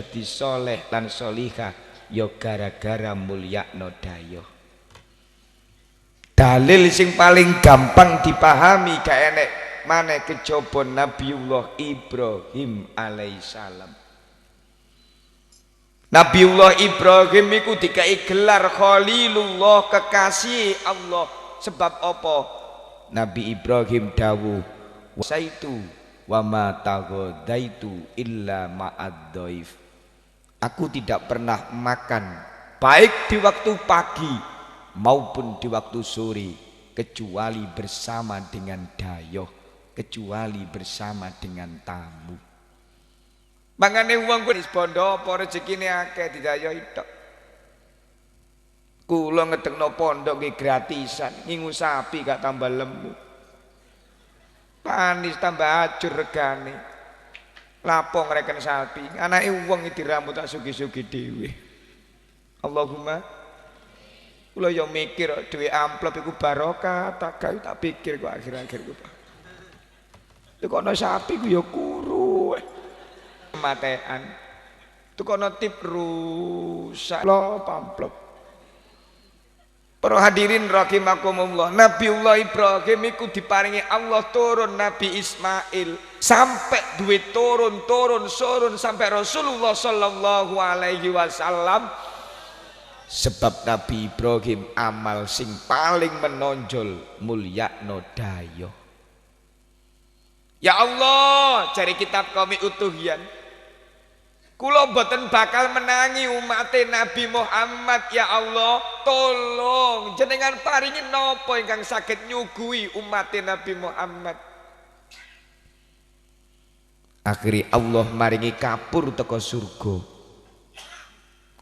dadi soleh lan solihah ya gara-gara mulyakno dayoh. Dalil sing paling gampang dipahami gak enek maneh kejaba Nabiullah Ibrahim alaihissalam. Nabiullah Ibrahim iku dikai gelar Khalilullah, kekasih Allah. Sebab apa? Nabi Ibrahim dawuh, wasaitu wa ma taghadaitu illa ma'ad dhaif. Aku tidak pernah makan baik di waktu pagi maupun di waktu sore kecuali bersama dengan dayoh, kecuali bersama dengan tamu. Mangane wong kuwi bondo apa rezekine akeh didayoh tok. Kula ngedekno pondok nggih gratisan, ngingu sapi gak tambah lemu. Panis tambah ajur regane. Lapo ngreken sapi, anake wong iki dirambut tak sugi-sugi dhewe. Allahumma kula yo mikir duwe amplop iku barokah tak gawe tak pikir kok akhir-akhir ku. Tukono sapi ku yo kuru. Matean. Tukono tip rusak lo amplop. Para hadirin rahimakumullah, Nabiullah Ibrahim iku diparingi Allah turun Nabi Ismail sampai duwe turun sampai Rasulullah sallallahu alaihi wasallam. Sebab Nabi Ibrahim amal sing paling menonjol mulyakno dayoh. Ya Allah, cari kitab kami utuhian. Kula mboten bakal menangi umat Nabi Muhammad. Ya Allah, tolong jenengan paringi napa ingkang saged nyuguhi umat Nabi Muhammad. Akhirnya Allah maringi kapur teko surga.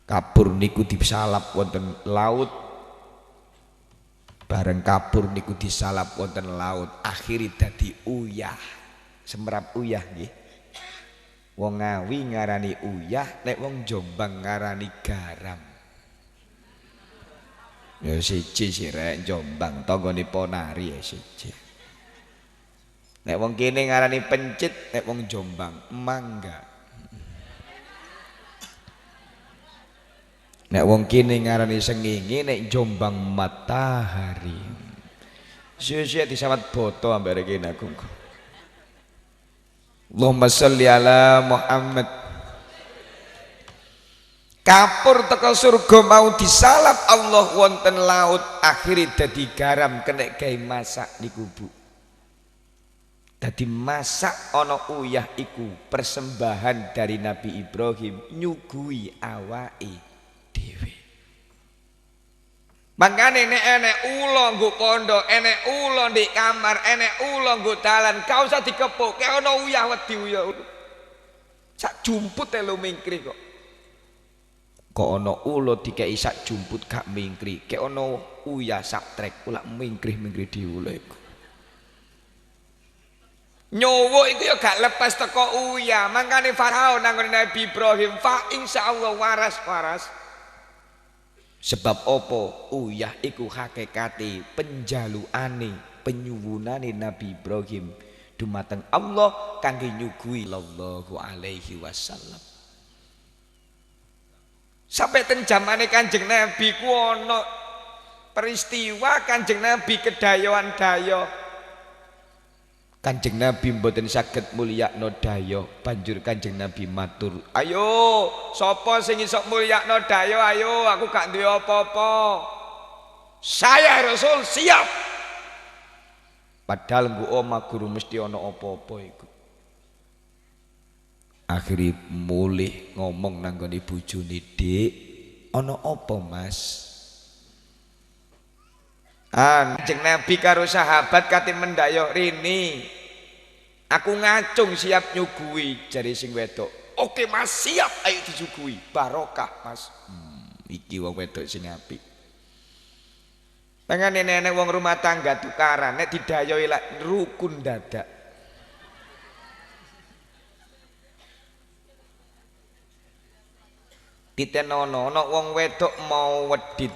Kapur niku disalap wonten laut. Bareng kapur niku disalap wonten laut, akhirnya dadi uyah. Semerap uyah nggih. Wong Ngawi ngarani uyah, nek wong Jombang ngarani garam. Ya siji sih rek Jombang, tanggane Ponari ya siji. Nek wong kene ngarani pencit, nek wong Jombang mangga. Nek wong kene ngarani sengenge, nek Jombang matahari. Sia-sia disawat boto ambek kene aku. Allahumma sholli ala Muhammad. Kapur teko surga mau disalap Allah wonten laut, akhirnya dadi garam kena gawe masak niku Bu. Dadi masak ana uyah iku persembahan dari Nabi Ibrahim nyuguhi awake dhewe. Mangkane nek enek ula nggo pondok, enek ula ndek kamar, enek ula nggo dalan, gak usah dikepuk, kaya ana uyah wedi uyah. Sak jumput telu mingkri kok. Kok ana ula dikeki sak jumput gak mingkri, kaya ana uyah sak trek ulak mingkri-mingkri diule iku. Nyowo iku ya gak lepas teko uyah, mangkane Faraon nang Nabi Ibrahim, fa insyaallah waras-waras. Sebab apa? Uyah iku hakikate penjalukane, penyuwunane Nabi Ibrahim dumateng Allah kangge nyuguhi sallallahu alaihi wasallam. Sampai ten zamane Kanjeng Nabi ku ana peristiwa Kanjeng Nabi kedayoan dayoh. Kanjeng Nabi mboten saged mulyakno dayoh, banjur Kanjeng Nabi matur, "Ayo, sapa sing iso mulyakno dayoh? Ayo, aku gak duwe apa-apa." "Saya Rasul siap." Padahal nggo omah guru mesti ana apa-apa iku. Akhire mulih ngomong nang gone bojone, "Dik, ana apa, Mas?" Kanjeng Nabi karo sahabat kate mendayoh rini. Aku ngacung siap nyuguhi, jare sing wedok. "Oke Mas, siap, ayo disuguhi. Barokah Mas." Iki wong wedok sing apik. Tengane nenek wong rumah tangga tukaran, nek didayohi lak rukun dadak. Ditenono ana wong wedok mau wedit.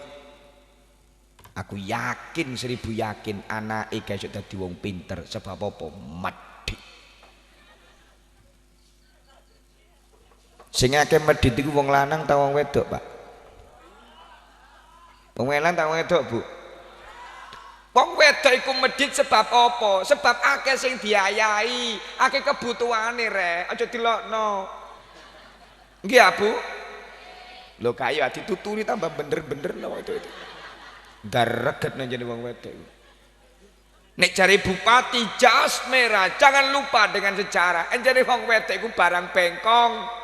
Aku yakin 1000 yakin anake gak iso dadi wong pinter. Sebab apa? Mati. Sing akeh medhit iku wong lanang ta wong wedok, Pak? Wong lanang ta wong wedok, Bu? Wong wedok iku medhit sebab apa? Sebab akeh sing diayahi, akeh kebutuhane rek, aja dilokno. Nggih ya, Bu? Lho kaya dituturi tambah bener-bener lho itu. Dareget nang jane wong wedok iku. Nek cari bupati jas merah, jangan lupa dengan sejarah. Enjane wong wedok iku barang bengkong.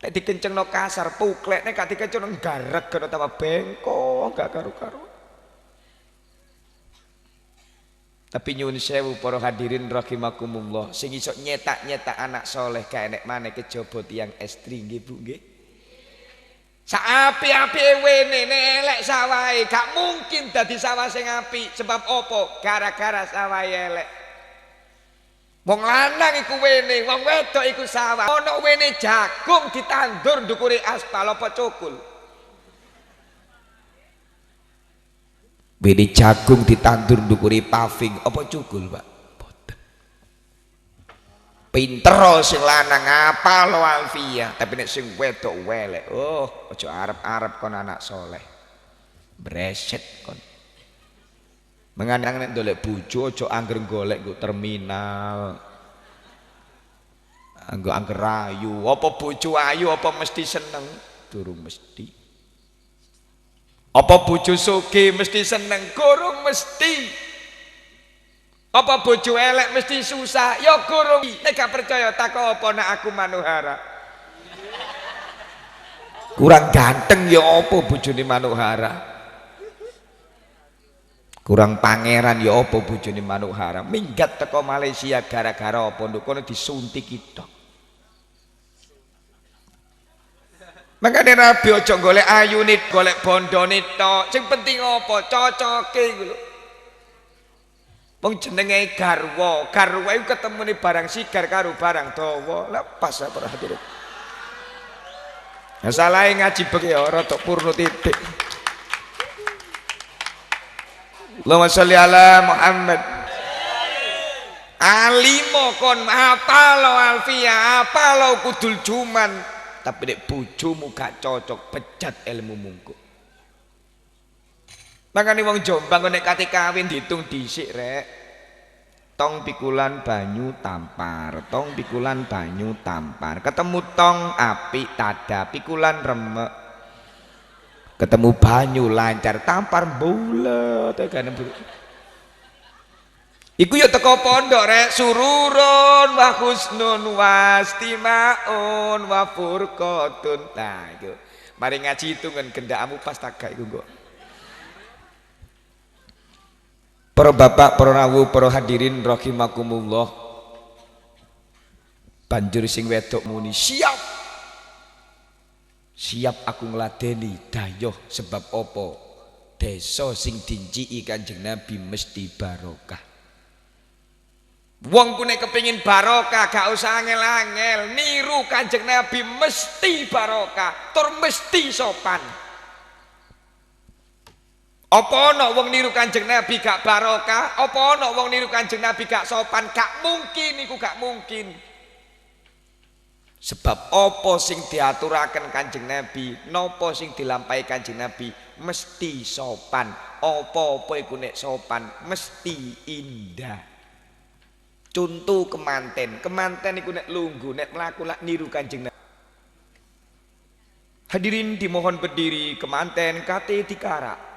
Nek dikencengno kasar puklek, nek gak dikencengno garek kena tambah bengkong, gak karu-karu. Tapi nyuwun sewu para hadirin rahimakumullah, sing iso nyetak-nyetak anak soleh gak enek maneh kejaba tiyang estri nggih Bu nggih. Saapi-apike wene nek elek sawahe gak mungkin dadi sawah sing apik. Sebab apa? Gara-gara sawahe elek. Wong lanang iku wene, wong wedok iku sawah. Ana wene jagung ditandur ndukure aspal apa cukul. Wene jagung ditandur ndukure paving apa cukul, Pak? Boten. Pinter sing lanang apal alfiah, tapi nek sing wedok welek. Oh, aja arep-arep kon anak soleh. Breset kon. Menganang nek golek bojo aja angger golek nggo terminal. Anggo angger ayu, apa bojo ayu apa mesti seneng? Durung mesti. Apa bojo sugih mesti seneng? Gurung mesti. Apa bojo elek mesti susah? Ya gurung. Nek gak percaya takok apa nek aku manuhara. Kurang ganteng ya apa bojone manuhara? Kurang pangeran ya apa bojone manuhara? Minggat teko Malaysia gara-gara apa nduk kono disuntik tok. Makanya Nabi ojo golek ayune, golek bondone tok. Sing penting apa? Cocoke iku lho. Wong jenenge garwa, garwa iku ketemune barang sigar karo barang dawa. Lepas apa hadirin. Masalahe ngaji beki ya rada purno titik. Allahumma sholli ala Muhammad. Alimo kon apal alfiah, apal kudul juman. Tapi nek bojomu gak cocok pecat ilmu mungku. Makane wong Jombang nek kate kawin diitung dhisik rek. Tong pikulan banyu tampar, tong pikulan banyu tampar. Ketemu tong apik tada, pikulan remek. Ketemu banyu lancar, tampar bulet tegane buruk. Iku ya teko pondok rek, sururun wa husnun wastimaun wa furqatun. Nah iku mari ngaji hitungan gendakmu pas tagak iku kok. Para bapak, para rawuh, para hadirin rahimakumullah. Banjur sing wedok muni siap. Siap aku ngladeni dayoh sebab apa? Desa sing dinciki Kanjeng Nabi mesti barokah. Wong ku nek kepengin barokah gak usah angel-angel, niru Kanjeng Nabi mesti barokah, tur mesti sopan. Apa ana wong niru Kanjeng Nabi gak barokah? Apa ana wong niru Kanjeng Nabi gak sopan? Gak mungkin iku, gak mungkin. Sebab apa sing diaturaken Kanjeng Nabi, napa sing dilampahi Kanjeng Nabi mesti sopan. Apa-apa iku nek sopan mesti indah. Contoh kemanten, kemanten iku nek lungguh, nek mlaku lak niru Kanjeng Nabi. Hadirin dimohon berdiri, kemanten kate dikarak.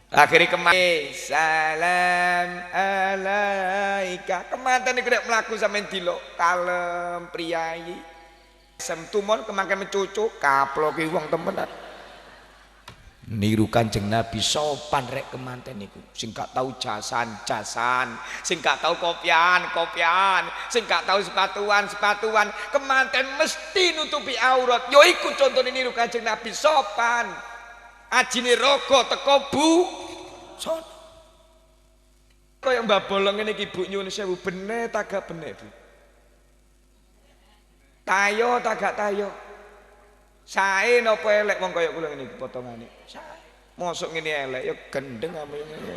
Akhirnya kemanten salam alaika. Kemanten iku nek mlaku sampean dilok kalem priyayi. Sem tumon kemangken mencucuk kaploki wong temenan. Niru Kanjeng Nabi sopan rek kemanten niku. Sing gak tahu jasan, sing gak tahu kopian, sing gak tahu sepatuan, kemanten mesti nutupi aurat. Yo iku contone niru Kanjeng Nabi sopan. Ajine rogo teko bu son. Kaya Mbah Bolong ngene iki Bu nyuwun sewu bener tagak bener Bu. Tayo tagak tayo. Sae napa elek wong kaya kula ngene iki potongane. Sae. Mosok ngene elek ya gendeng ame ngene.